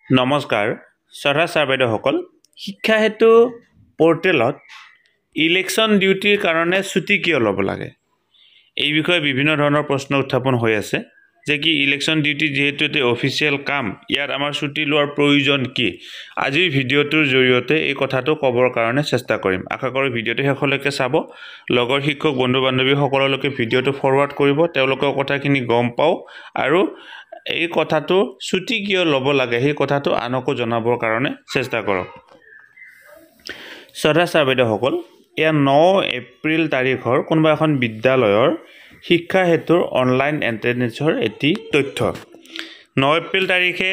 নমস্কাৰ শ্ৰদ্ধা ছাৰ বাইদেউসকল শিক্ষা হেতু পোৰ্টেলত ইলেকশ্যন ডিউটিৰ কাৰণে ছুটি কিয় ল'ব লাগে এই বিষয়ে বিভিন্ন ধৰণৰ প্ৰশ্ন উত্থাপন হৈ আছে যে কি ইলেকশ্যন ডিউটি যেহেতু এটা অফিচিয়েল কাম ইয়াত আমাৰ ছুটি লোৱাৰ প্ৰয়োজন কি আজিৰ ভিডিঅ'টোৰ জৰিয়তে এই কথাটো ক'বৰ কাৰণে চেষ্টা কৰিম আশা কৰোঁ ভিডিঅ'টো শেষলৈকে চাব লগৰ শিক্ষক বন্ধু বান্ধৱী সকলোলৈকে ভিডিঅ'টো ফৰৱাৰ্ড কৰিব তেওঁলোকৰ কথাখিনি গম পাও আৰু এই কথাটো ছুটি কিয় ল'ব লাগে সেই কথাটো আনকো জনাবৰ কাৰণে চেষ্টা কৰক শ্ৰদ্ধা ছাৰ বাইদেউসকল এয়া 9 এপ্ৰিল তাৰিখৰ কোনোবা এখন বিদ্যালয়ৰ শিক্ষা হেতুৰ অনলাইন এন্ট্ৰেন্সৰ এটি তথ্য 9 এপ্ৰিল তাৰিখে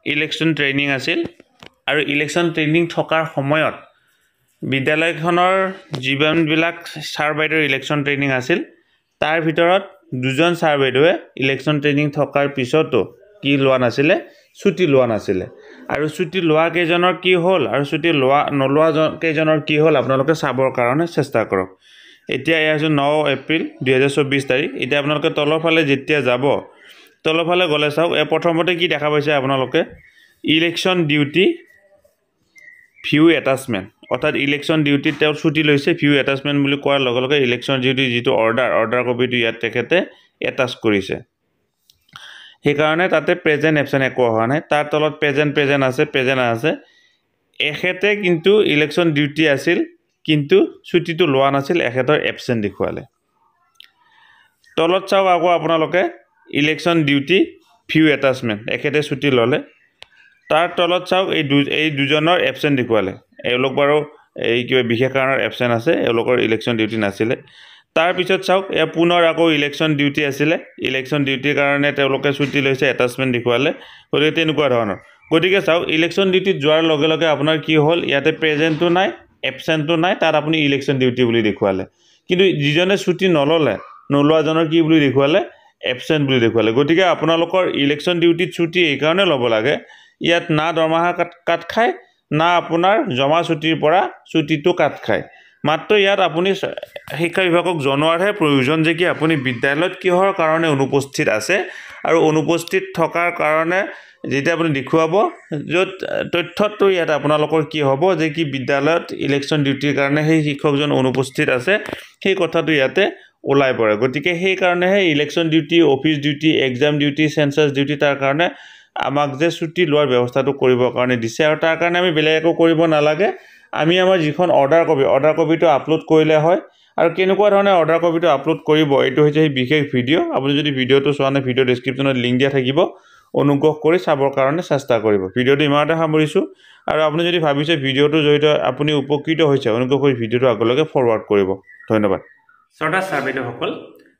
ইলেকশ্যন ট্ৰেইনিং আছিল আৰু ইলেকশ্যন ট্ৰেইনিং থকাৰ সময়ত বিদ্যালয়খনৰ জীৱনবিলাক ছাৰ বাইদেউৰ ইলেকশ্যন ট্ৰেইনিং আছিল তাৰ ভিতৰত দুজন ছাৰ বাইদেৱে ইলেকশ্যন ট্ৰেইনিং থকাৰ পিছতো কি লোৱা নাছিলে ছুটি লোৱা নাছিলে আৰু ছুটি লোৱা কেজনৰ কি হ'ল আৰু ছুটি লোৱা নলোৱা কেজনৰ কি হ'ল আপোনালোকে চাবৰ কাৰণে চেষ্টা কৰক এতিয়া আছে 9 এপ্ৰিল 2024 তাৰিখ এতিয়া আপোনালোকে তলফালে যেতিয়া যাব তলফালে গলে চাওক এই প্ৰথমতে কি দেখা পাইছে আপোনালোকে ইলেকশ্যন ডিউটি ভিউ এটাচমেন্ট অৰ্থাৎ ইলেকশ্যন ডিউটি তেওঁ ছুটি লৈছে ভিউ এটাচমেন্ট বুলি কোৱাৰ লগে লগে ইলেকশ্যন ডিউটি যেটো অৰ্ডাৰ কপিটো ইয়াত তেখেতে এটাচ কৰিছে সেই কাৰণে তাতে প্ৰেজেন্ট এবসেন্ট একো হোৱা নাই তাৰ তলত প্ৰেজেন্ট আছে এখেতে কিন্তু ইলেকশ্যন ডিউটি আছিল কিন্তু ছুটিটো লোৱা নাছিল এখেতৰ এবসেন্ট দেখুৱালে তলত চাওক আকৌ আপোনালোকে ইলেকশ্যন ডিউটি ভিউ এটাচমেন্ট এখেতে ছুটি ললে তাৰ তলত চাওক এই দুজনৰ এবসেন্ট দেখুৱালে এওঁলোক বাৰু এই কিবা বিশেষ কাৰণৰ এবসেন্ট আছে এওঁলোকৰ ইলেকশ্যন ডিউটি নাছিলে তাৰ পিছত চাওক এ পুনৰ আকৌ ইলেকশ্যন ডিউটি আছিলে ইলেকশ্যন ডিউটিৰ কাৰণে তেওঁলোকে ছুটি লৈছে এটাচমেন্ট দেখুৱালে গতিকে তেনেকুৱা ধৰণৰ গতিকে চাওক ইলেকশ্যন ডিউটিত যোৱাৰ লগে লগে আপোনাৰ কি হ'ল ইয়াতে প্ৰেজেন্টটো নাই এবসেন্টটো নাই তাত আপুনি ইলেকশ্যন ডিউটি বুলি দেখুৱালে কিন্তু যিজনে ছুটি নললে নলোৱাজনৰ কি বুলি দেখুৱালে এবসেন্ট বুলি দেখুৱালে গতিকে আপোনালোকৰ ইলেকশ্যন ডিউটিত ছুটি এই কাৰণে ল'ব লাগে ইয়াত না দৰমহা কাট খায় না আপোনাৰ জমা ছুটিৰ পৰা ছুটিটো কাট খায় মাত্ৰ ইয়াত আপুনি শিক্ষা বিভাগক জনোৱাৰহে প্ৰয়োজন যে কি আপুনি বিদ্যালয়ত কিহৰ কাৰণে অনুপস্থিত আছে আৰু অনুপস্থিত থকাৰ কাৰণে যেটা আপুনি দেখুৱাব যত তথ্যটো ইয়াত আপোনালোকৰ কি হ'ব যে কি বিদ্যালয়ত ইলেকশ্যন ডিউটিৰ কাৰণে সেই শিক্ষকজন অনুপস্থিত আছে সেই কথাটো ইয়াতে ওলাই পৰে গতিকে সেই কাৰণেহে election duty office duty exam duty census duty তাৰ কাৰণে আমাক যে ছুটি লোৱাৰ ব্যৱস্থাটো কৰিবৰ কাৰণে দিছে আৰু তাৰ কাৰণে আমি বেলেগ একো কৰিব নালাগে আমি আমাৰ যিখন অৰ্ডাৰ কপিটো আপলোড কৰিলে হয় আৰু কেনেকুৱা ধৰণে অৰ্ডাৰ কপিটো আপলোড কৰিব এটো হৈছে এই বিশেষ ভিডিও আপুনি যদি ভিডিওটো চোৱা নাই ভিডিও ডেসক্ৰিপচনত লিংক দিয়া থাকিব অনুগ্ৰহ কৰি চাবৰ কাৰণে চেষ্টা কৰিব ভিডিওটো ইমানতে সামৰিছো আৰু আপুনি যদি ভাবিছে ভিডিওটো জৰিয়তে আপুনি উপকৃত হৈছে অনুগ্ৰহ কৰি ভিডিওটো আগলৈকে ফৰৱাৰ্ড কৰিব ধন্যবাদ শ্ৰদ্ধা ছাৰ বাইদেউসকল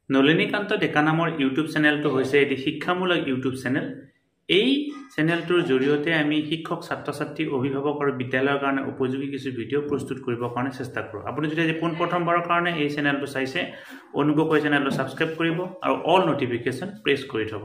নলিনীকান্ত ডেকা নামৰ ইউটিউব চেনেলটো হৈছে এটি শিক্ষামূলক ইউটিউব চেনেল এই চেনেলটোৰ জৰিয়তে আমি শিক্ষক ছাত্ৰ ছাত্ৰী অভিভাৱক আৰু বিদ্যালয়ৰ কাৰণে উপযোগী কিছু ভিডিও প্ৰস্তুত কৰিবৰ কাৰণে চেষ্টা কৰোঁ আপুনি যদি আজি প্ৰথমবাৰৰ কাৰণে এই চেনেলটো চাইছে অনুগ্ৰহ কৰি চেনেলটো সাবস্ক্ৰাইব কৰিব আৰু অল নটিফিকেশন প্ৰেছ কৰি থব